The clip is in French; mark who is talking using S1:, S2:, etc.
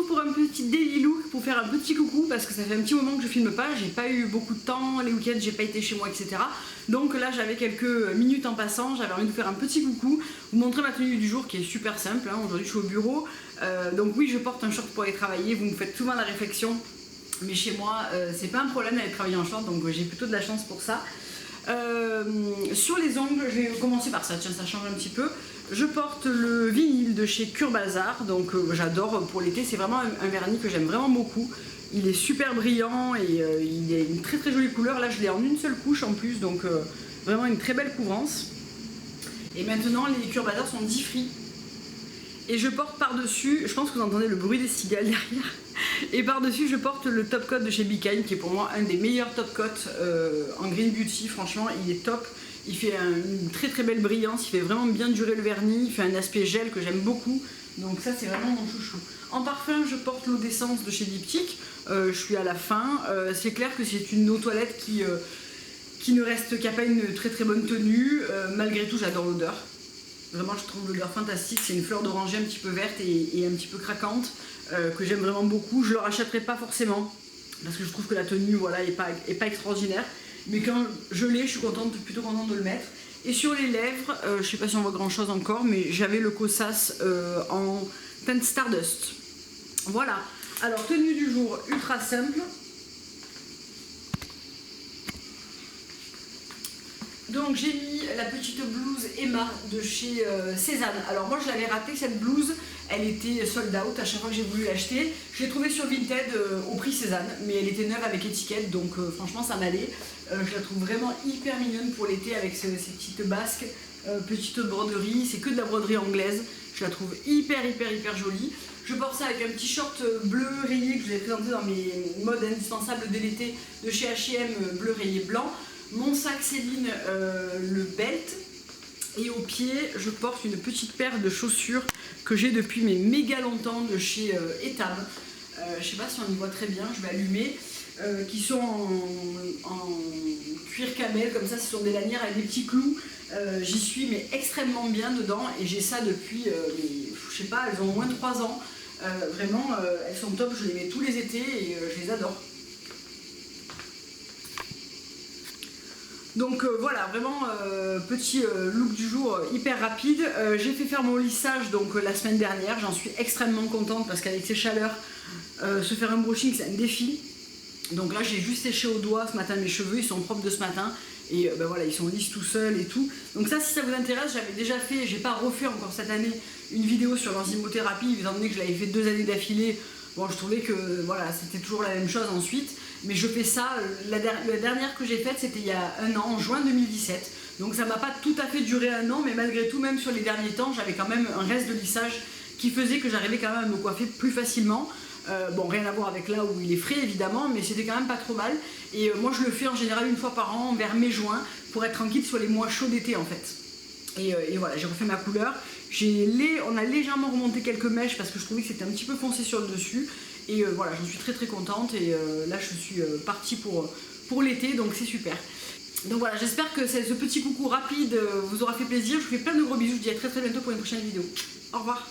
S1: pour un petit daily look, pour faire un petit coucou parce que ça fait un petit moment que je filme pas, j'ai pas eu beaucoup de temps, les week-ends j'ai pas été chez moi, etc. Donc là j'avais quelques minutes en passant, j'avais envie de vous faire un petit coucou, vous montrer ma tenue du jour qui est super simple, hein. Aujourd'hui je suis au bureau, donc oui je porte un short pour aller travailler, vous me faites souvent la réflexion, mais chez moi c'est pas un problème d'aller travailler en short, donc j'ai plutôt de la chance pour ça. Sur les ongles, je vais commencer par ça, tiens ça change un petit peu. Je porte le vinyle de chez Cure Bazar, donc j'adore pour l'été, c'est vraiment un vernis que j'aime vraiment beaucoup. Il est super brillant et il a une très jolie couleur, là je l'ai en une seule couche en plus, donc vraiment une très belle couvrance. Et maintenant les Cure Bazar sont 10 free. Et je porte par-dessus, je pense que vous entendez le bruit des cigales derrière, et par-dessus je porte le top coat de chez Be Kind, qui est pour moi un des meilleurs top coats en Green Beauty, franchement il est top. Il fait une très belle brillance, il fait vraiment bien durer le vernis, il fait un aspect gel que j'aime beaucoup, donc ça c'est vraiment mon chouchou. En parfum je porte l'eau d'essence de chez Diptyque, je suis à la fin, c'est clair que c'est une eau toilette qui n'a pas une très bonne tenue, malgré tout j'adore l'odeur. Vraiment je trouve l'odeur fantastique, c'est une fleur d'oranger un petit peu verte et un petit peu craquante que j'aime vraiment beaucoup. Je ne le rachèterai pas forcément parce que je trouve que la tenue voilà, est pas extraordinaire. Mais quand je l'ai, je suis plutôt contente de le mettre. Et sur les lèvres, je ne sais pas si on voit grand chose encore, mais j'avais le Kosas en teinte Stardust. Voilà, alors tenue du jour ultra simple. Donc j'ai mis la petite blouse Emma de chez Cézanne. Alors moi je l'avais ratée cette blouse, elle était sold out à chaque fois que j'ai voulu l'acheter. Je l'ai trouvée sur Vinted au prix Cézanne, mais elle était neuve avec étiquette, donc franchement ça m'allait. Je la trouve vraiment hyper mignonne pour l'été avec ces petites basques, petites broderies, c'est que de la broderie anglaise. Je la trouve hyper jolie. Je porte ça avec un petit short bleu rayé que je vous ai présenté dans mes modes indispensables de l'été de chez H&M, bleu rayé blanc. Mon sac Céline, le belt, et au pied je porte une petite paire de chaussures que j'ai depuis mais méga longtemps de chez Etam. Je sais pas si on y voit très bien, je vais allumer, qui sont en cuir camel comme ça, ce sont des lanières avec des petits clous. J'y suis mais extrêmement bien dedans et j'ai ça depuis, je sais pas, elles ont au moins 3 ans. Vraiment elles sont top, je les mets tous les étés et je les adore. Donc voilà, vraiment petit look du jour hyper rapide. J'ai fait faire mon lissage donc la semaine dernière, j'en suis extrêmement contente parce qu'avec ces chaleurs, se faire un brushing c'est un défi. Donc là j'ai juste séché au doigt ce matin mes cheveux, ils sont propres de ce matin et ben voilà, ils sont lisses tout seuls et tout. Donc ça si ça vous intéresse, j'avais déjà fait, j'ai pas refait encore cette année une vidéo sur l'enzymothérapie étant donné que je l'avais fait 2 années d'affilée. Bon je trouvais que voilà, c'était toujours la même chose ensuite. Mais je fais ça, la dernière que j'ai faite c'était il y a 1 an, en juin 2017. Donc ça m'a pas tout à fait duré 1 an, mais malgré tout, même sur les derniers temps, j'avais quand même un reste de lissage qui faisait que j'arrivais quand même à me coiffer plus facilement. Bon, rien à voir avec là où il est frais évidemment, mais c'était quand même pas trop mal. Et moi je le fais en général 1 fois par an, vers mai-juin, pour être tranquille sur les mois chauds d'été en fait. Et voilà, j'ai refait ma couleur. On a légèrement remonté quelques mèches parce que je trouvais que c'était un petit peu foncé sur le dessus. Et voilà, j'en suis très contente et là je suis partie pour l'été, donc c'est super. Donc voilà, j'espère que ce petit coucou rapide vous aura fait plaisir. Je vous fais plein de gros bisous, je vous dis à très bientôt pour une prochaine vidéo. Au revoir.